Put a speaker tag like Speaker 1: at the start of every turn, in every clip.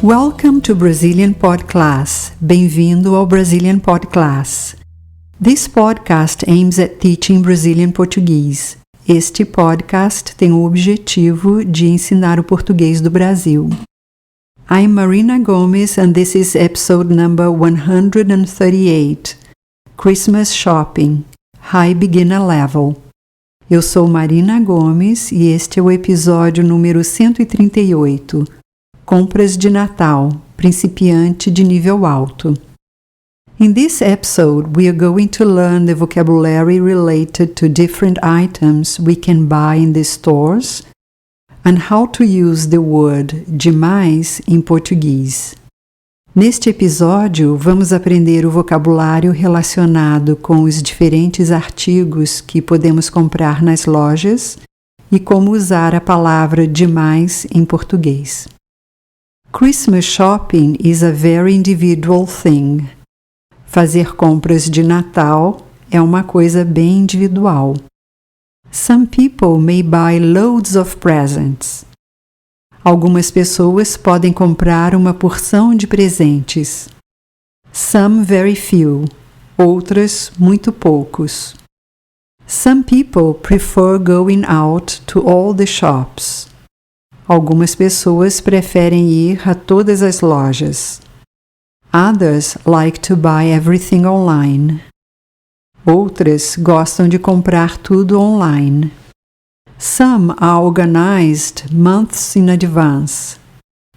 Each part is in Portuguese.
Speaker 1: Welcome to Brazilian Pod Class. Bem-vindo ao Brazilian Pod Class. This podcast aims at teaching Brazilian Portuguese. Este podcast tem o objetivo de ensinar o português do Brasil. I'm Marina Gomes and this is episode number 138, Christmas Shopping, High Beginner Level. Eu sou Marina Gomes e este é o episódio número 138, Compras de Natal, principiante de nível alto. In this episode, we are going to learn the vocabulary related to different items we can buy in the stores and how to use the word demais em português. Neste episódio, vamos aprender o vocabulário relacionado com os diferentes artigos que podemos comprar nas lojas e como usar a palavra demais em português. Christmas shopping is a very individual thing. Fazer compras de Natal é uma coisa bem individual. Some people may buy loads of presents. Algumas pessoas podem comprar uma porção de presentes. Some very few. Outras muito poucos. Some people prefer going out to all the shops. Algumas pessoas preferem ir a todas as lojas. Others like to buy everything online. Outras gostam de comprar tudo online. Some are organized months in advance.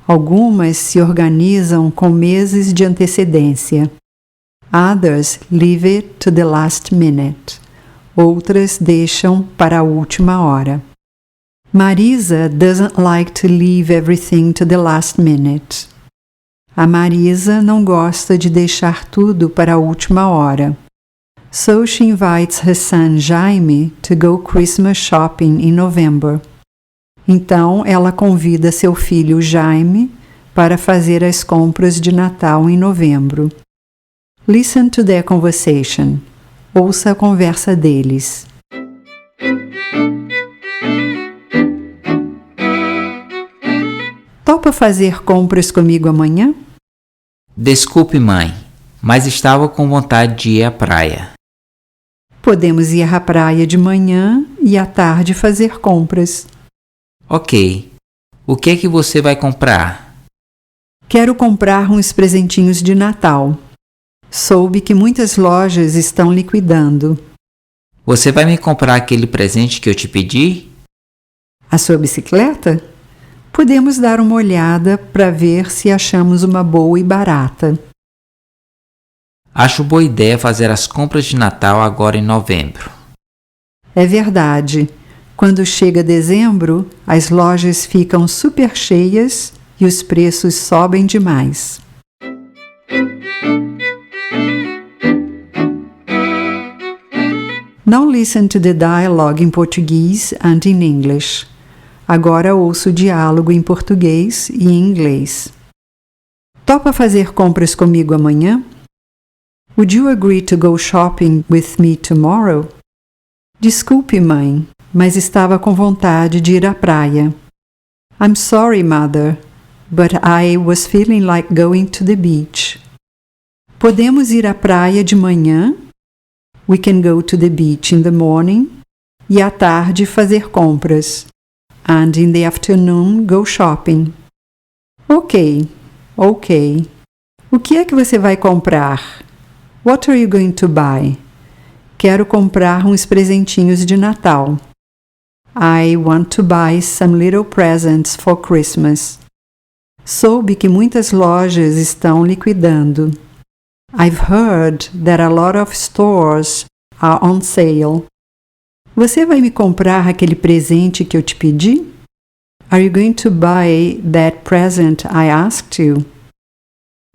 Speaker 1: Algumas se organizam com meses de antecedência. Others leave it to the last minute. Outras deixam para a última hora. Marisa doesn't like to leave everything to the last minute. A Marisa não gosta de deixar tudo para a última hora. So she invites her son Jaime to go Christmas shopping in November. Então ela convida seu filho Jaime para fazer as compras de Natal em novembro. Listen to their conversation. Ouça a conversa deles. Topa fazer compras comigo amanhã?
Speaker 2: Desculpe, mãe, mas estava com vontade de ir à praia.
Speaker 1: Podemos ir à praia de manhã e à tarde fazer compras.
Speaker 2: Ok. O que é que você vai comprar?
Speaker 1: Quero comprar uns presentinhos de Natal. Soube que muitas lojas estão liquidando.
Speaker 2: Você vai me comprar aquele presente que eu te pedi?
Speaker 1: A sua bicicleta? Podemos dar uma olhada para ver se achamos uma boa e barata.
Speaker 2: Acho boa ideia fazer as compras de Natal agora em novembro.
Speaker 1: É verdade. Quando chega dezembro, as lojas ficam super cheias e os preços sobem demais. Now listen to the dialogue in Portuguese and in English. Agora ouço o diálogo em português e em inglês. Topa fazer compras comigo amanhã? Would you agree to go shopping with me tomorrow? Desculpe, mãe, mas estava com vontade de ir à praia. I'm sorry, mother, but I was feeling like going to the beach. Podemos ir à praia de manhã? We can go to the beach in the morning. E à tarde fazer compras. And in the afternoon go shopping. Ok. O que é que você vai comprar? What are you going to buy? Quero comprar uns presentinhos de Natal. I want to buy some little presents for Christmas. Soube que muitas lojas estão liquidando. I've heard that a lot of stores are on sale. Você vai me comprar aquele presente que eu te pedi? Are you going to buy that present I asked you?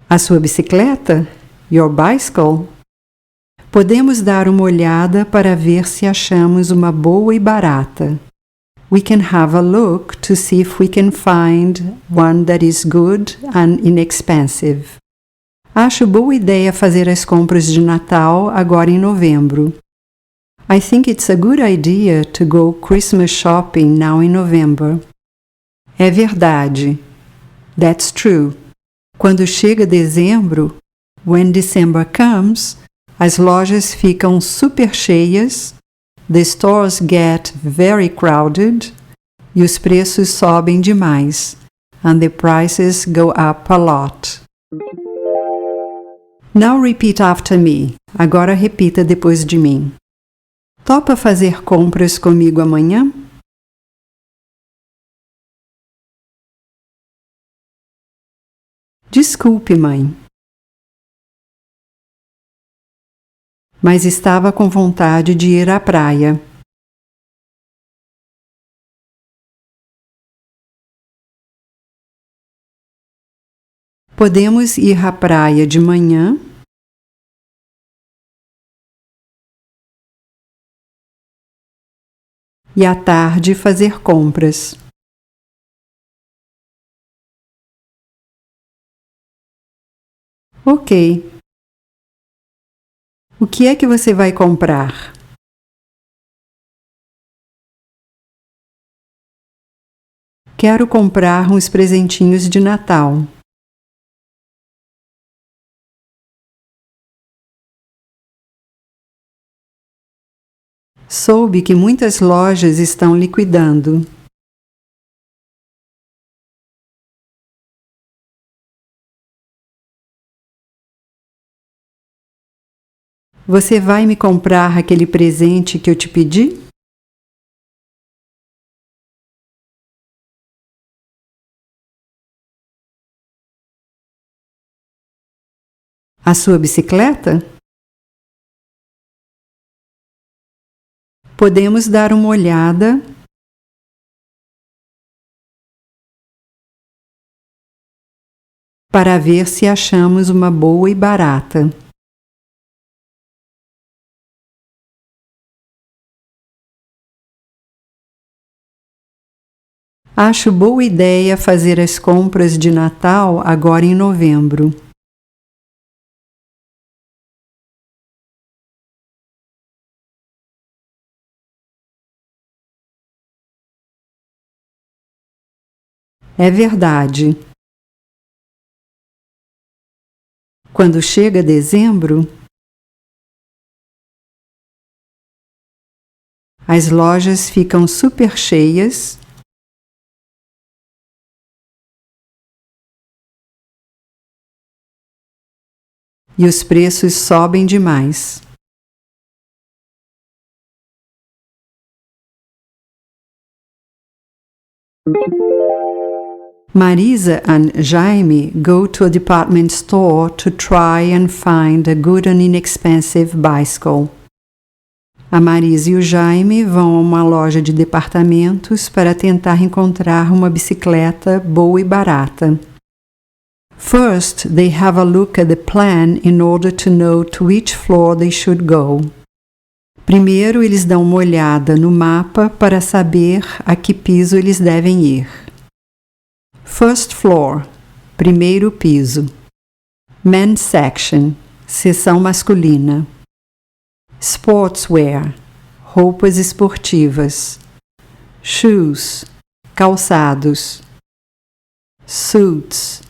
Speaker 1: A sua bicicleta? Your bicycle? Podemos dar uma olhada para ver se achamos uma boa e barata. We can have a look to see if we can find one that is good and inexpensive. Acho boa ideia fazer as compras de Natal agora em novembro. I think it's a good idea to go Christmas shopping now in November. É verdade. That's true. Quando chega dezembro, when December comes, as lojas ficam super cheias, the stores get very crowded, e os preços sobem demais, and the prices go up a lot. Now repeat after me. Agora repita depois de mim. Topa fazer compras comigo amanhã? Desculpe, mãe. Mas estava com vontade de ir à praia. Podemos ir à praia de manhã? E à tarde fazer compras. Ok. O que é que você vai comprar? Quero comprar uns presentinhos de Natal. Soube que muitas lojas estão liquidando. Você vai me comprar aquele presente que eu te pedi? A sua bicicleta? Podemos dar uma olhada para ver se achamos uma boa e barata. Acho boa ideia fazer as compras de Natal agora em novembro. É verdade. Quando chega dezembro, as lojas ficam super cheias e os preços sobem demais. Marisa and Jaime go to a department store to try and find a good and inexpensive bicycle. A Marisa e o Jaime vão a uma loja de departamentos para tentar encontrar uma bicicleta boa e barata. First, they have a look at the plan in order to know to which floor they should go. Primeiro, eles dão uma olhada no mapa para saber a que piso eles devem ir. First floor, primeiro piso. Men's section, seção masculina. Sportswear, roupas esportivas. Shoes, calçados. Suits,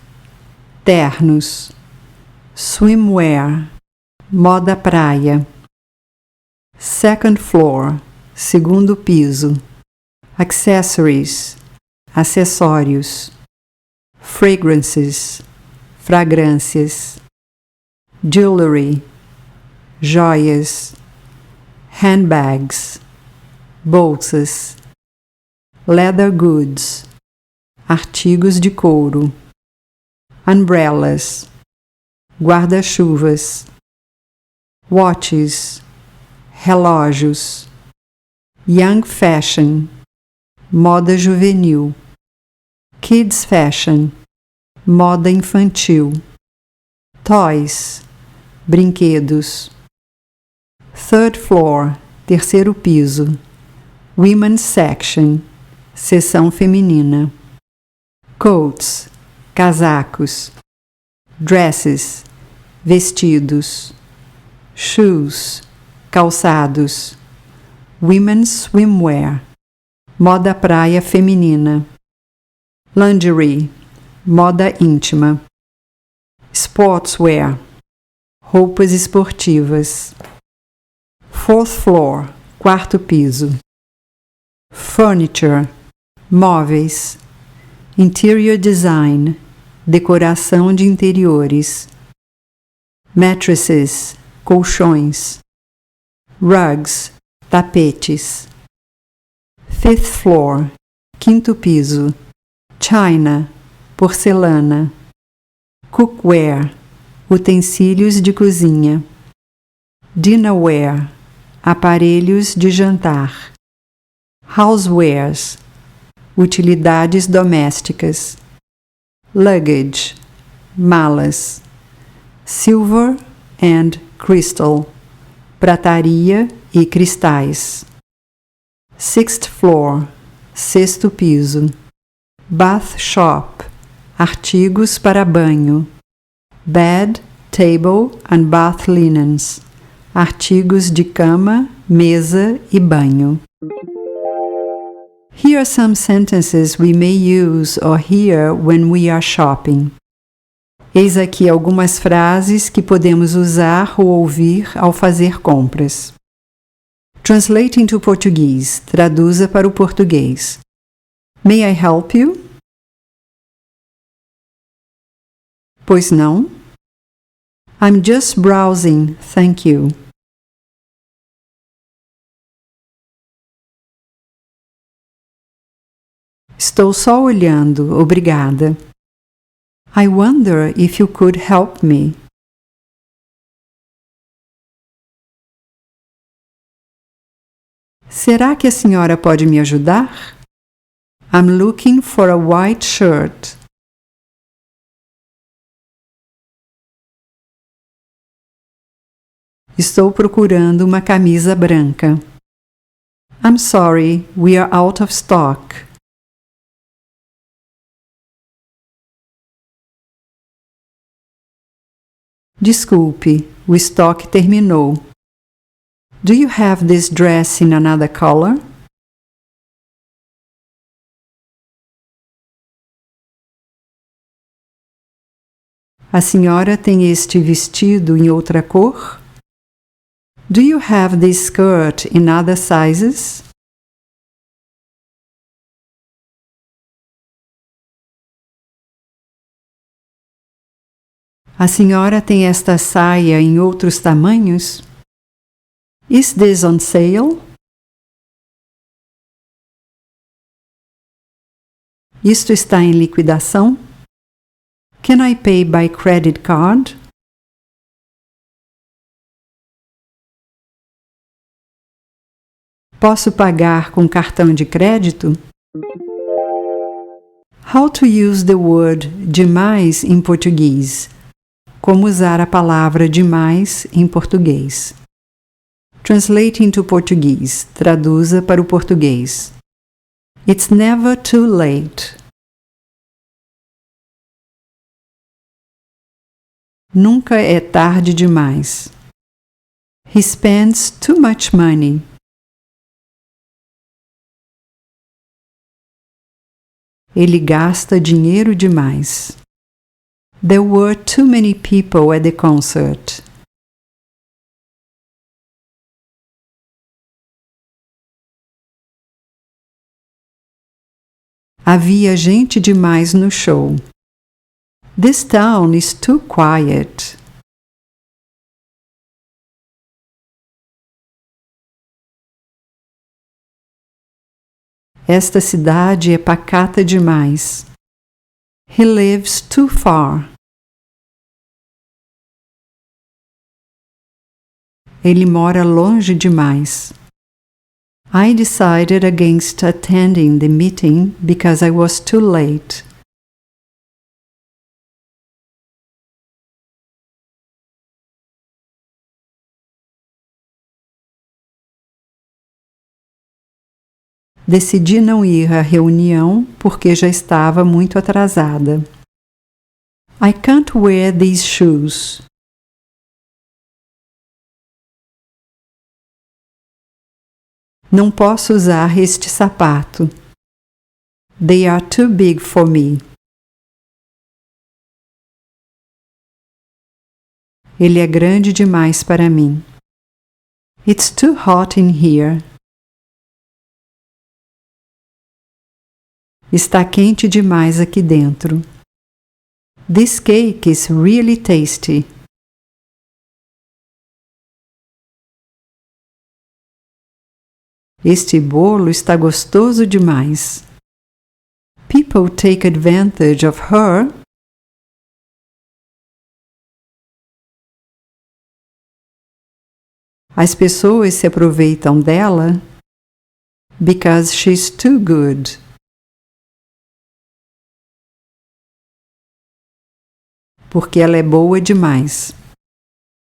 Speaker 1: ternos. Swimwear, moda praia. Second floor, segundo piso. Accessories, acessórios. Fragrances, fragrâncias. Jewelry, joias. Handbags, bolsas. Leather goods, artigos de couro. Umbrellas, guarda-chuvas. Watches, relógios. Young fashion, moda juvenil. Kids fashion, moda infantil. Toys, brinquedos. Third floor, terceiro piso. Women's section, seção feminina. Coats, casacos. Dresses, vestidos. Shoes, calçados. Women's swimwear, moda praia feminina. Lingerie, moda íntima. Sportswear, roupas esportivas. Fourth floor, quarto piso. Furniture, móveis. Interior design, decoração de interiores. Mattresses, colchões. Rugs, tapetes. Fifth floor, quinto piso. China, porcelana. Cookware, utensílios de cozinha. Dinnerware, aparelhos de jantar. Housewares, utilidades domésticas. Luggage, malas. Silver and crystal, prataria e cristais. Sixth floor, sexto piso. Bath shop, artigos para banho. Bed, table and bath linens, artigos de cama, mesa e banho. Here are some sentences we may use or hear when we are shopping. Eis aqui algumas frases que podemos usar ou ouvir ao fazer compras. Translate into Portuguese. Traduza para o português. May I help you? Pois não? I'm just browsing, thank you. Estou só olhando, obrigada. I wonder if you could help me. Será que a senhora pode me ajudar? I'm looking for a white shirt. Estou procurando uma camisa branca. I'm sorry, we are out of stock. Desculpe, o estoque terminou. Do you have this dress in another color? A senhora tem este vestido em outra cor? Do you have this skirt in other sizes? A senhora tem esta saia em outros tamanhos? Is this on sale? Isto está em liquidação? Can I pay by credit card? Posso pagar com cartão de crédito? How to use the word demais em português. Como usar a palavra demais em português. Translate into Portuguese. Traduza para o português. It's never too late. Nunca é tarde demais. He spends too much money. Ele gasta dinheiro demais. There were too many people at the concert. Havia gente demais no show. This town is too quiet. Esta cidade é pacata demais. He lives too far. Ele mora longe demais. I decided against attending the meeting because I was too late. Decidi não ir à reunião porque já estava muito atrasada. I can't wear these shoes. Não posso usar este sapato. They are too big for me. Ele é grande demais para mim. It's too hot in here. Está quente demais aqui dentro. This cake is really tasty. Este bolo está gostoso demais. People take advantage of her. As pessoas se aproveitam dela because she's too good. Porque ela é boa demais.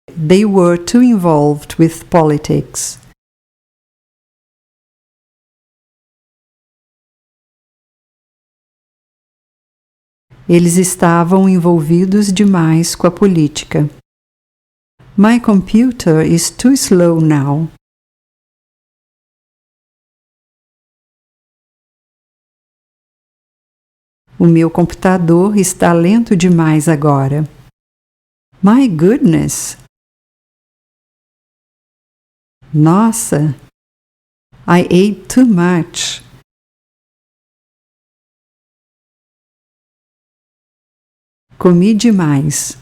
Speaker 1: They were too involved with politics. Eles estavam envolvidos demais com a política. My computer is too slow now. O meu computador está lento demais agora. My goodness! Nossa! I ate too much. Comi demais.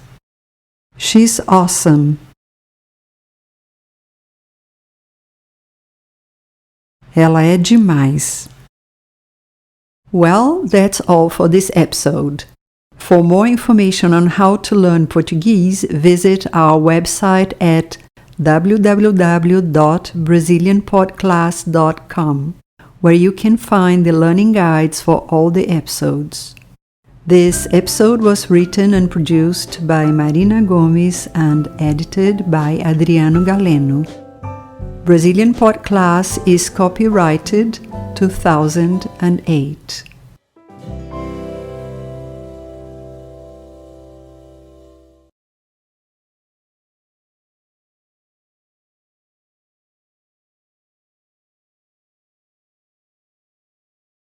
Speaker 1: She's awesome. Ela é demais. Well, that's all for this episode. For more information on how to learn Portuguese, visit our website at www.brazilianpodclass.com, where you can find the learning guides for all the episodes. This episode was written and produced by Marina Gomes and edited by Adriano Galeno. Brazilian Pod Class is copyrighted 2008.